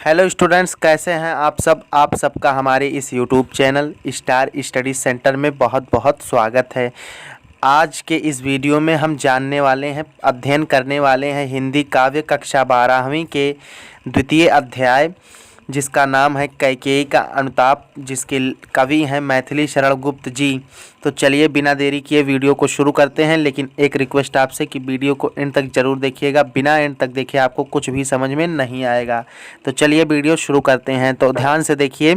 Hello students, कैसे हैं आप सब। आप सबका हमारे इस YouTube channel star study centre में बहुत बहुत स्वागत है। आज के इस वीडियो में हम जानने वाले हैं, अध्ययन करने वाले हैं हिंदी काव्य कक्षा 12वीं के द्वितीय अध्याय, जिसका नाम है कैकेयी का अनुताप, जिसके कवि हैं मैथिली शरण गुप्त जी। तो चलिए बिना देरी किए वीडियो को शुरू करते हैं। लेकिन एक रिक्वेस्ट आपसे कि वीडियो को एंड तक ज़रूर देखिएगा, बिना एंड तक देखे आपको कुछ भी समझ में नहीं आएगा। तो चलिए वीडियो शुरू करते हैं। तो ध्यान से देखिए।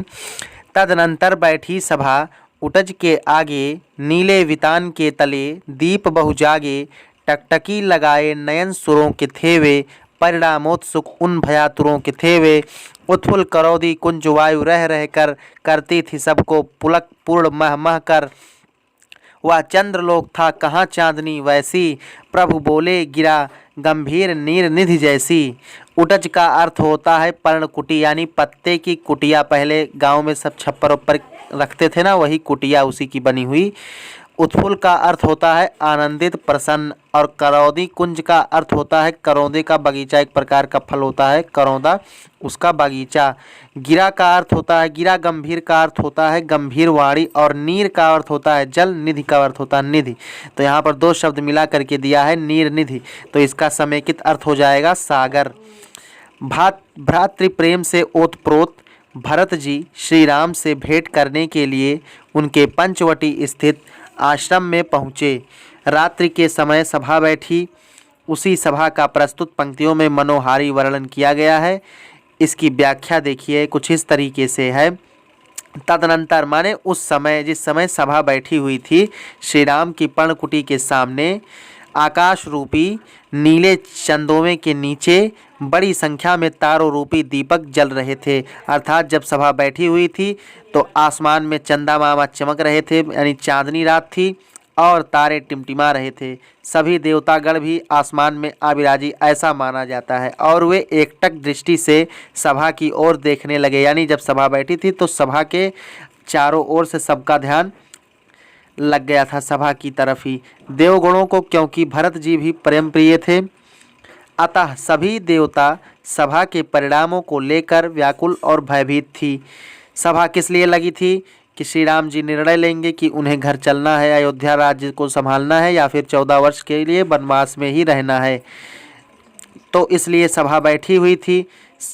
तदनंतर बैठी सभा उटज के आगे, नीले वितान के तले दीप बहु जागे, टकटकी लगाए नयन सुरों के थे वे, परिणामोत्सुक उन भयातुरों के थे वे, उत्फुल्ल करौदी कुंज वायु रह रह कर करती थी सबको पुलक पूर्ण मह मह कर। वह चंद्रलोक था कहाँ चांदनी वैसी, प्रभु बोले गिरा गंभीर नीर निधि जैसी। उटज का अर्थ होता है पर्णकुटी, यानी पत्ते की कुटिया। पहले गांव में सब छप्पर ऊपर रखते थे ना, वही कुटिया उसी की बनी हुई। उत्फुल्ल का अर्थ होता है आनंदित प्रसन्न, और करौदी कुंज का अर्थ होता है करौंदे का बगीचा। एक प्रकार का फल होता है करौंदा, उसका बगीचा। गिरा का अर्थ होता है गिरा, गंभीर का अर्थ होता है गंभीर वाणी, और नीर का अर्थ होता है जल, निधि का अर्थ होता है निधि। तो यहाँ पर दो शब्द मिला करके दिया है नीर निधि, तो इसका समेकित अर्थ हो जाएगा सागर। भ्रातृ प्रेम से ओतप्रोत भरत जी श्री राम से भेंट करने के लिए उनके पंचवटी स्थित आश्रम में पहुँचे। रात्रि के समय सभा बैठी। उसी सभा का प्रस्तुत पंक्तियों में मनोहारी वर्णन किया गया है। इसकी व्याख्या देखिए, कुछ इस तरीके से है। तदनंतर माने उस समय, जिस समय सभा बैठी हुई थी श्री राम की पर्णकुटी के सामने, आकाश रूपी नीले चंदोमे के नीचे बड़ी संख्या में तारों रूपी दीपक जल रहे थे। अर्थात जब सभा बैठी हुई थी तो आसमान में चंदा मामा चमक रहे थे, यानी चांदनी रात थी और तारे टिमटिमा रहे थे। सभी देवतागण भी आसमान में आविराजी, ऐसा माना जाता है। और वे एकटक दृष्टि से सभा की ओर देखने लगे, यानी जब सभा बैठी थी तो सभा के चारों ओर से सबका ध्यान लग गया था सभा की तरफ ही। देवगणों को क्योंकि भरत जी भी प्रेम प्रिय थे, अतः सभी देवता सभा के परिणामों को लेकर व्याकुल और भयभीत थी। सभा किस लिए लगी थी कि श्री राम जी निर्णय लेंगे कि उन्हें घर चलना है, अयोध्या राज्य को संभालना है, या फिर 14 वर्ष के लिए वनवास में ही रहना है। तो इसलिए सभा बैठी हुई थी।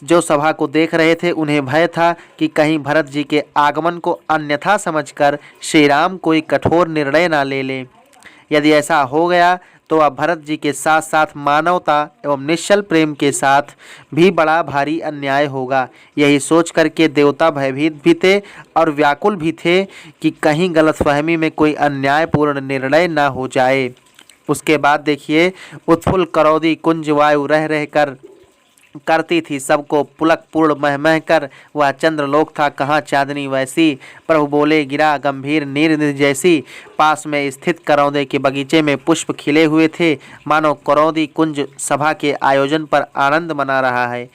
जो सभा को देख रहे थे उन्हें भय था कि कहीं भरत जी के आगमन को अन्यथा समझकर श्री राम कोई कठोर निर्णय ना ले लें। यदि ऐसा हो गया तो अब भरत जी के साथ साथ मानवता एवं निश्चल प्रेम के साथ भी बड़ा भारी अन्याय होगा। यही सोच करके देवता भयभीत भी थे और व्याकुल भी थे कि कहीं गलतफहमी में कोई अन्यायपूर्ण निर्णय ना हो जाए। उसके बाद देखिए, उत्फुल्ल करौदी कुंज वायु रह रह कर करती थी सबको पुलक पूर्ण मह मह कर। वह चंद्रलोक था कहाँ चांदनी वैसी, प्रभु बोले गिरा गंभीर नीर निधि जैसी। पास में स्थित करौंदे के बगीचे में पुष्प खिले हुए थे, मानो करौदी कुंज सभा के आयोजन पर आनंद मना रहा है।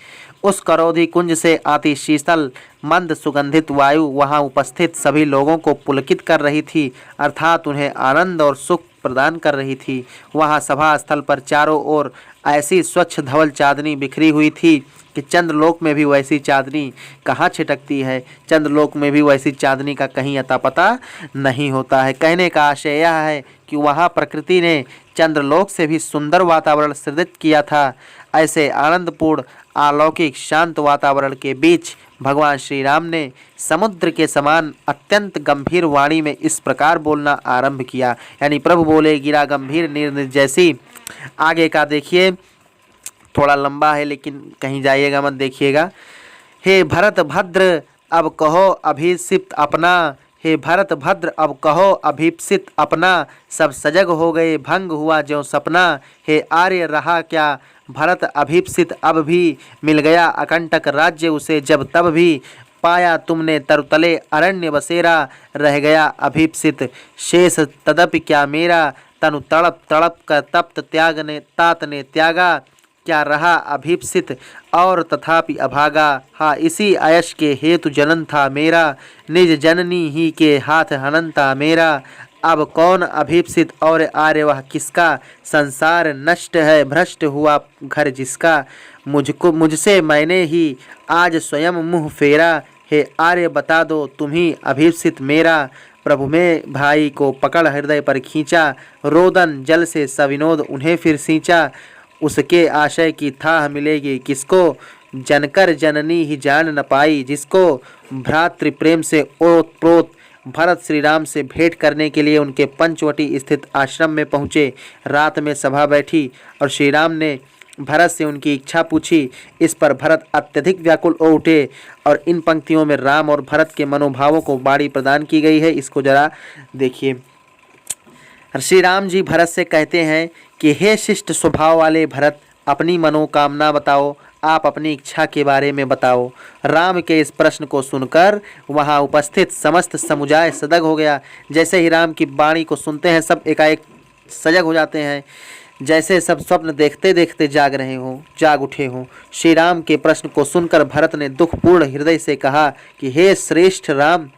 उस करौदी कुंज से आती शीतल मंद सुगंधित वायु वहां उपस्थित सभी लोगों को पुलकित कर रही थी, अर्थात उन्हें आनंद और सुख प्रदान कर रही थी। वहां सभा स्थल पर चारों ओर ऐसी स्वच्छ धवल चांदनी बिखरी हुई थी कि चंद्रलोक में भी वैसी चांदनी कहाँ छिटकती है। चंद्रलोक में भी वैसी चांदनी का कहीं अता पता नहीं होता है। कहने का आशय यह है कि वहाँ प्रकृति ने चंद्रलोक से भी सुंदर वातावरण सृजित किया था। ऐसे आनंदपूर्ण अलौकिक शांत वातावरण के बीच भगवान श्री राम ने समुद्र के समान अत्यंत गंभीर वाणी में इस प्रकार बोलना आरंभ किया, यानी प्रभु बोले गिरा गंभीर नीर निधि जैसी। आगे का देखिए, थोड़ा लंबा है लेकिन कहीं जाइएगा मत, देखिएगा। हे भरत भद्र अब कहो अभिषिप्त अपना, हे भरत भद्र अब कहो अभिप्सित अपना, सब सजग हो गए भंग हुआ ज्यों सपना। हे आर्य रहा क्या भरत अभिप्सित, अब भी मिल गया अकंटक राज्य उसे जब तब भी। पाया तुमने तरुतले अरण्य बसेरा, रह गया अभिप्सित शेष तदपि क्या मेरा। तनु तड़प तड़प कर तप्त त्याग ने तात ने त्यागा, क्या रहा अभीप्सित और तथापि अभागा। हाँ इसी आयश के हेतु जनन था मेरा, निज जननी ही के हाथ हनन था मेरा। अब कौन अभीप्सित और आर्य वह किसका, संसार नष्ट है भ्रष्ट हुआ घर जिसका। मुझसे मैंने ही आज स्वयं मुँह फेरा, हे आर्य बता दो तुम्ही अभीप्सित मेरा। प्रभु में भाई को पकड़ हृदय पर खींचा, रोदन जल से सविनोद उन्हें फिर सींचा। उसके आशय की थाह मिलेगी किसको, जनकर जननी ही जान न पाई जिसको। भ्रातृ प्रेम से ओतप्रोत भरत श्री राम से भेंट करने के लिए उनके पंचवटी स्थित आश्रम में पहुँचे। रात में सभा बैठी और श्री राम ने भरत से उनकी इच्छा पूछी। इस पर भरत अत्यधिक व्याकुल हो उठे और इन पंक्तियों में राम और भरत के मनोभावों को बाड़ी प्रदान की गई है। इसको जरा देखिए। श्री राम जी भरत से कहते हैं कि हे शिष्ट स्वभाव वाले भरत, अपनी मनोकामना बताओ, आप अपनी इच्छा के बारे में बताओ। राम के इस प्रश्न को सुनकर वहां उपस्थित समस्त समुदाय सजग हो गया। जैसे ही राम की वाणी को सुनते हैं सब एकाएक सजग हो जाते हैं, जैसे सब स्वप्न देखते देखते जाग उठे हों। श्री राम के प्रश्न को सुनकर भरत ने दुखपूर्ण हृदय से कहा कि हे श्रेष्ठ राम,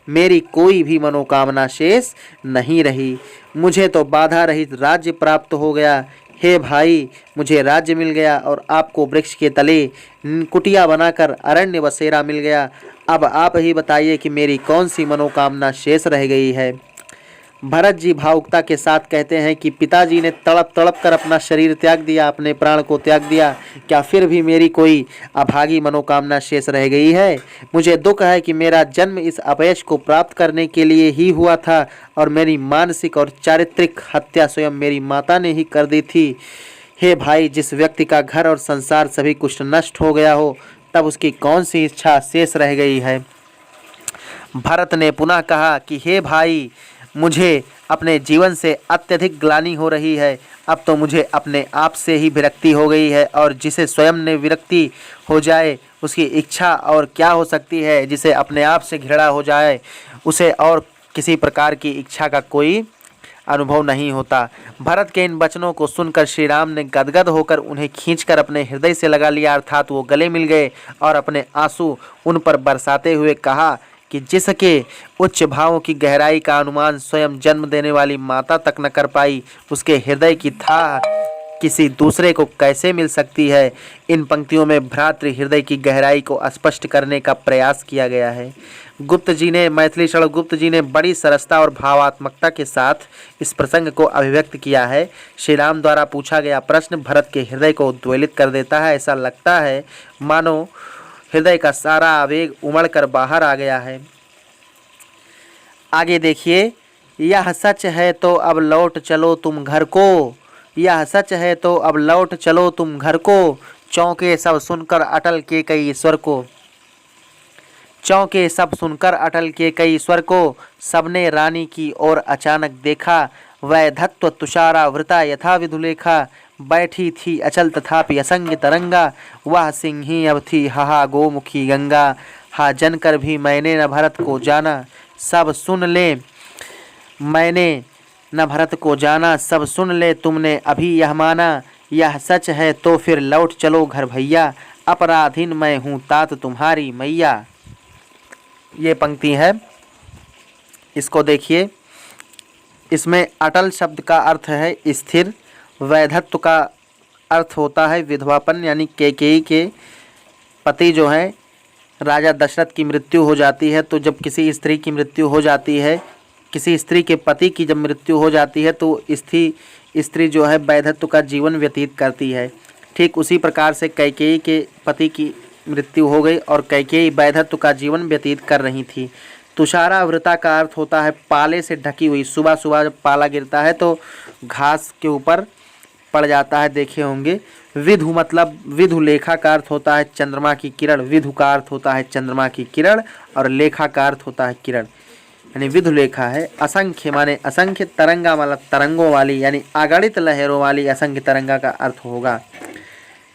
मेरी कोई भी मनोकामना शेष नहीं रही। मुझे तो बाधा रहित राज्य प्राप्त हो गया। हे भाई, मुझे राज्य मिल गया और आपको वृक्ष के तले कुटिया बनाकर अरण्य बसेरा मिल गया। अब आप ही बताइए कि मेरी कौन सी मनोकामना शेष रह गई है। भरत जी भावुकता के साथ कहते हैं कि पिताजी ने तड़प तड़प कर अपना शरीर त्याग दिया, अपने प्राण को त्याग दिया, क्या फिर भी मेरी कोई अभागी मनोकामना शेष रह गई है। मुझे दुख है कि मेरा जन्म इस अपयश को प्राप्त करने के लिए ही हुआ था और मेरी मानसिक और चारित्रिक हत्या स्वयं मेरी माता ने ही कर दी थी। हे भाई, जिस व्यक्ति का घर और संसार सभी कुछ नष्ट हो गया हो, तब उसकी कौन सी इच्छा शेष रह गई है। भरत ने पुनः कहा कि हे भाई, मुझे अपने जीवन से अत्यधिक ग्लानि हो रही है। अब तो मुझे अपने आप से ही विरक्ति हो गई है और जिसे स्वयं ने विरक्ति हो जाए उसकी इच्छा और क्या हो सकती है। जिसे अपने आप से घृणा हो जाए उसे और किसी प्रकार की इच्छा का कोई अनुभव नहीं होता। भरत के इन वचनों को सुनकर श्री राम ने गदगद होकर उन्हें खींचकर अपने हृदय से लगा लिया, अर्थात वो गले मिल गए और अपने आंसू उन पर बरसाते हुए कहा कि जिसके उच्च भावों की गहराई का अनुमान स्वयं जन्म देने वाली माता तक न कर पाई, उसके हृदय की थाह किसी दूसरे को कैसे मिल सकती है। इन पंक्तियों में भ्रातृ हृदय की गहराई को स्पष्ट करने का प्रयास किया गया है। मैथिली शरण गुप्त जी ने बड़ी सरसता और भावात्मकता के साथ इस प्रसंग को अभिव्यक्त किया है। श्री राम द्वारा पूछा गया प्रश्न भरत के हृदय को उद्वेलित कर देता है। ऐसा लगता है मानो हृदय का सारा आवेग उमड़ कर बाहर आ गया है। आगे देखिए, यह सच है तो अब लौट चलो तुम घर को, यह सच है तो अब लौट चलो तुम घर को। चौंके सब सुनकर अटल के कई ईश्वर को, चौंके सब सुनकर अटल के कई ईश्वर को। सबने रानी की ओर अचानक देखा, वैधत्व तुषारा वृता यथा विधुलेखा। बैठी थी अचल तथापि असंग तरंगा, वह सिंही अब थी हाहा गोमुखी गंगा। हा जनकर भी मैंने न भरत को जाना, सब सुन ले मैंने न भरत को जाना। सब सुन ले तुमने अभी यह माना, यह सच है तो फिर लौट चलो घर भैया। अपराधीन मैं हूँ तात तुम्हारी मैया। ये पंक्ति है, इसको देखिए। इसमें अटल शब्द का अर्थ है स्थिर, वैधत्व का अर्थ होता है विधवापन, यानी कैकेयी के पति जो हैं राजा दशरथ की मृत्यु हो जाती है। तो जब किसी स्त्री की मृत्यु हो जाती है, किसी स्त्री के पति की जब मृत्यु हो जाती है तो स्त्री जो है वैधत्व का जीवन व्यतीत करती है। ठीक उसी प्रकार से कैकेयी के पति की मृत्यु हो गई और कैकेयी वैधत्व का जीवन व्यतीत कर रही थी। तुषारावृता का अर्थ होता है पाले से ढकी हुई। सुबह सुबह जब पाला गिरता है तो घास के ऊपर पड़ जाता है, देखे होंगे। विधु मतलब विधु लेखा का अर्थ होता है चंद्रमा की किरण। विधु का अर्थ होता है चंद्रमा की किरण और लेखा का अर्थ होता है किरण, यानी विधु लेखा है। असंख्य माने असंख्य, तरंगा मतलब तरंगों वाली, यानी अगणित लहरों वाली असंख्य तरंगा का अर्थ होगा।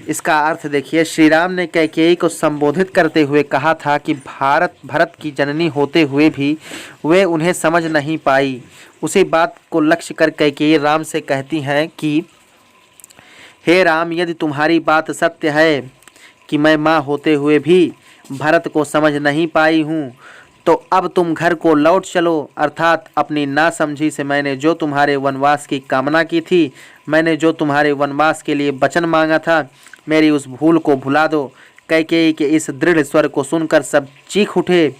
इसका अर्थ देखिए, श्री राम ने कैकेयी को संबोधित करते हुए कहा था कि भरत की जननी होते हुए भी वे उन्हें समझ नहीं पाई। उसी बात को लक्ष्य कर कैकेयी राम से कहती हैं कि हे राम, यदि तुम्हारी बात सत्य है कि मैं माँ होते हुए भी भरत को समझ नहीं पाई हूँ, तो अब तुम घर को लौट चलो, अर्थात अपनी नासमझी से मैंने जो तुम्हारे वनवास की कामना की थी, मैंने जो तुम्हारे वनवास के लिए वचन मांगा था, मेरी उस भूल को भुला दो। कैकेयी के इस दृढ़ स्वर को सुनकर सब चीख उठे।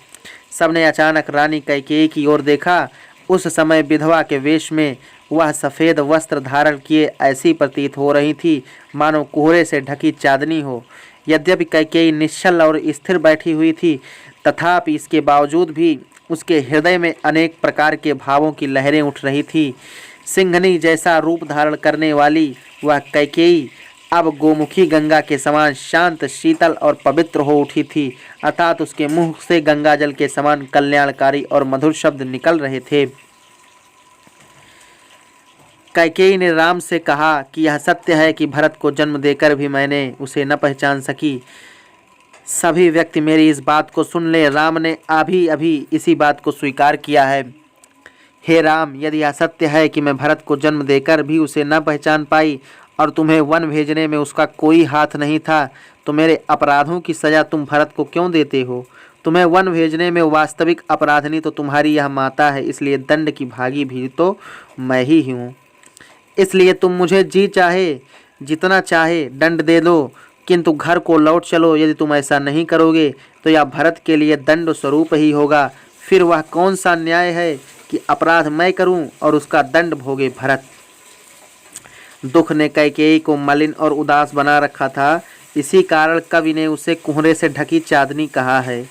सबने अचानक रानी कैकेयी की ओर देखा। उस समय विधवा के वेश में वह सफ़ेद वस्त्र धारण किए ऐसी प्रतीत हो रही थी मानो कोहरे से ढकी चांदनी हो। यद्यपि कैकेयी निश्चल और स्थिर बैठी हुई थी, तथापि इसके बावजूद भी उसके हृदय में अनेक प्रकार के भावों की लहरें उठ रही थी। सिंहनी जैसा रूप धारण करने वाली वह कैकेयी अब गोमुखी गंगा के समान शांत, शीतल और पवित्र हो उठी थी, अर्थात उसके मुख से गंगा जल के समान कल्याणकारी और मधुर शब्द निकल रहे थे। कैकेयी ने राम से कहा कि यह सत्य है कि भरत को जन्म देकर भी मैंने उसे न पहचान सकी। सभी व्यक्ति मेरी इस बात को सुन ले। राम ने अभी अभी इसी बात को स्वीकार किया है। हे राम, यदि यह सत्य है कि मैं भरत को जन्म देकर भी उसे न पहचान पाई और तुम्हें वन भेजने में उसका कोई हाथ नहीं था, तो मेरे अपराधों की सज़ा तुम भरत को क्यों देते हो? तुम्हें वन भेजने में वास्तविक अपराधनी तो तुम्हारी यह माता है, इसलिए दंड की भागी भी तो मैं ही हूँ। इसलिए तुम मुझे जी चाहे जितना चाहे दंड दे दो, किंतु घर को लौट चलो। यदि तुम ऐसा नहीं करोगे तो यह भरत के लिए दंड स्वरूप ही होगा। फिर वह कौन सा न्याय है कि अपराध मैं करूं और उसका दंड भोगे भरत। दुख ने कैकेयी को मलिन और उदास बना रखा था। इसी कारण कवि ने उसे कोहरे से ढकी चांदनी कहा है।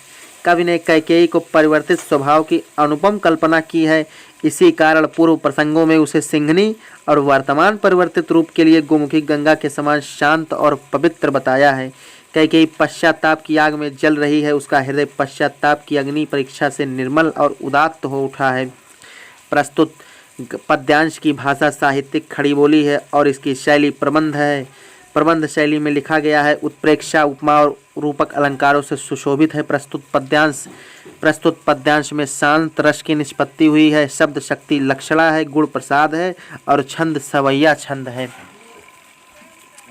कवि ने कैकेयी को परिवर्तित स्वभाव की अनुपम कल्पना की है। इसी कारण पूर्व प्रसंगों में उसे सिंहनी और वर्तमान परिवर्तित रूप के लिए गोमुखी गंगा के समान शांत और पवित्र बताया है। कैकेयी पश्चाताप की आग में जल रही है। उसका हृदय पश्चाताप की अग्नि परीक्षा से निर्मल और उदात्त हो उठा है। प्रस्तुत पद्यांश की भाषा साहित्यिक खड़ी बोली है और इसकी शैली प्रबंध है। प्रबंध शैली में लिखा गया है। उत्प्रेक्षा, उपमा और रूपक अलंकारों से सुशोभित है। प्रस्तुत पद्यांश में शांत रस की निष्पत्ति हुई है। शब्द शक्ति लक्षणा है, गुण प्रसाद है और छंद सवैया छंद है।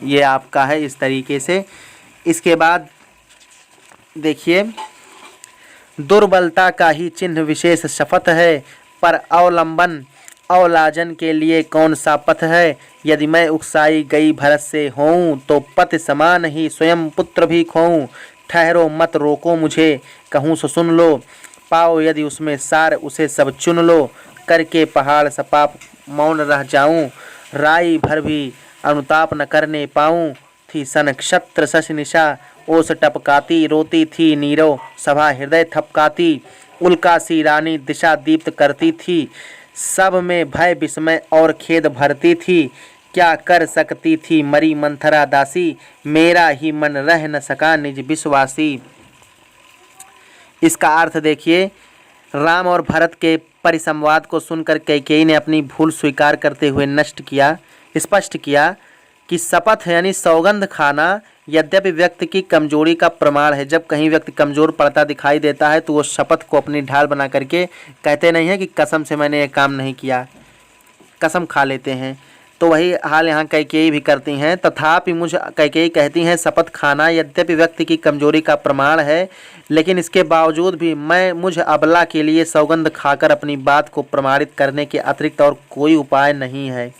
ये आपका है इस तरीके से। इसके बाद देखिए, दुर्बलता का ही चिन्ह विशेष शपथ है, पर अवलंबन अवलाजन के लिए कौन सा पथ है। यदि मैं उकसाई गई भरत से होऊं, तो पति समान ही स्वयं पुत्र भी खोऊं। ठहरो मत रोको मुझे, कहूँ सो सुन लो। पाओ यदि उसमें सार, उसे सब चुन लो। करके पहाड़ सपाप मौन रह जाऊं, राई भर भी अनुताप न करने पाऊं। थी सन क्षत्र शश निशा, ओस टपकाती रोती थी नीरो। सभा हृदय थपकाती, उल्कासी रानी दिशा दीप्त करती थी। सब में भय विस्मय और खेद भरती थी। क्या कर सकती थी मरी मंथरा दासी, मेरा ही मन रह न सका निज विश्वासी। इसका अर्थ देखिए, राम और भरत के परिसंवाद को सुनकर कैकेयी ने अपनी भूल स्वीकार करते हुए स्पष्ट किया कि शपथ यानी सौगंध खाना यद्यपि व्यक्ति की कमजोरी का प्रमाण है। जब कहीं व्यक्ति कमजोर पड़ता दिखाई देता है तो वो शपथ को अपनी ढाल बना करके कहते नहीं है कि कसम से मैंने ये काम नहीं किया, कसम खा लेते हैं। तो वही हाल यहाँ कैकेयी भी करती हैं। तथापि कैकेयी कहती हैं, शपथ खाना यद्यपि व्यक्ति की कमजोरी का प्रमाण है, लेकिन इसके बावजूद भी मुझ अबला के लिए सौगंध खाकर अपनी बात को प्रमाणित करने के अतिरिक्त और कोई उपाय नहीं है।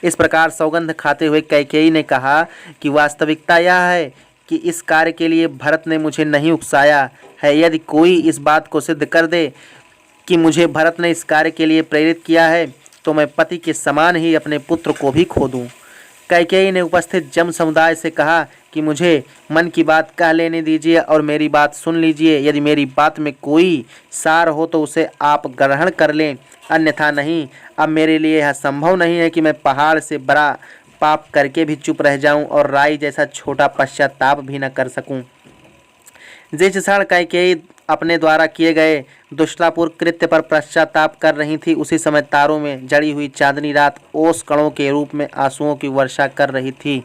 इस प्रकार सौगंध खाते हुए कैकेयी ने कहा कि वास्तविकता यह है कि इस कार्य के लिए भरत ने मुझे नहीं उकसाया है। यदि कोई इस बात को सिद्ध कर दे कि मुझे भरत ने इस कार्य के लिए प्रेरित किया है, तो मैं पति के समान ही अपने पुत्र को भी खो दूँ। कैकेयी ने उपस्थित जम समुदाय से कहा कि मुझे मन की बात कह लेने दीजिए और मेरी बात सुन लीजिए। यदि मेरी बात में कोई सार हो तो उसे आप ग्रहण कर लें, अन्यथा नहीं। अब मेरे लिए यह संभव नहीं है कि मैं पहाड़ से बड़ा पाप करके भी चुप रह जाऊं और राई जैसा छोटा पश्चाताप भी न कर सकूं। जिस क्षण कैकेयी अपने द्वारा किए गए दुष्टापूर्ण कृत्य पर पश्चाताप कर रही थी, उसी समय तारों में जड़ी हुई चांदनी रात ओस कणों के रूप में आंसुओं की वर्षा कर रही थी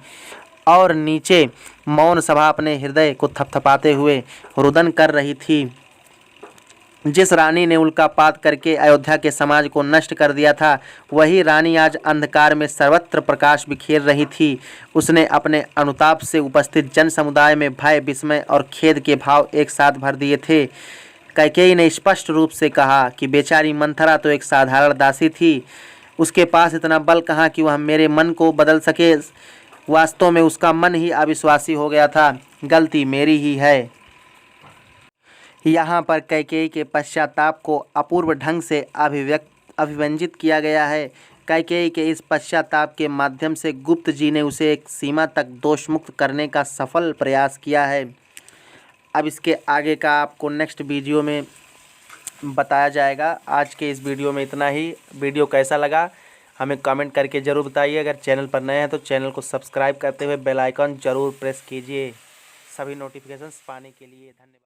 और नीचे मौन सभा अपने हृदय को थपथपाते हुए रुदन कर रही थी। जिस रानी ने उल्कापात करके अयोध्या के समाज को नष्ट कर दिया था, वही रानी आज अंधकार में सर्वत्र प्रकाश बिखेर रही थी। उसने अपने अनुताप से उपस्थित जन समुदाय में भय, विस्मय और खेद के भाव एक साथ भर दिए थे। कैकेयी ने स्पष्ट रूप से कहा कि बेचारी मंथरा तो एक साधारण दासी थी, उसके पास इतना बल कहाँ कि वह मेरे मन को बदल सके। वास्तव में उसका मन ही अविश्वासी हो गया था। गलती मेरी ही है। यहाँ पर कैकेयी के पश्चाताप को अपूर्व ढंग से अभिव्यंजित किया गया है। कैकेयी के इस पश्चाताप के माध्यम से गुप्त जी ने उसे एक सीमा तक दोषमुक्त करने का सफल प्रयास किया है। अब इसके आगे का आपको नेक्स्ट वीडियो में बताया जाएगा। आज के इस वीडियो में इतना ही। वीडियो कैसा लगा हमें कमेंट करके ज़रूर बताइए। अगर चैनल पर नए हैं तो चैनल को सब्सक्राइब करते हुए बेल आइकन ज़रूर प्रेस कीजिए सभी नोटिफिकेशंस पाने के लिए। धन्यवाद।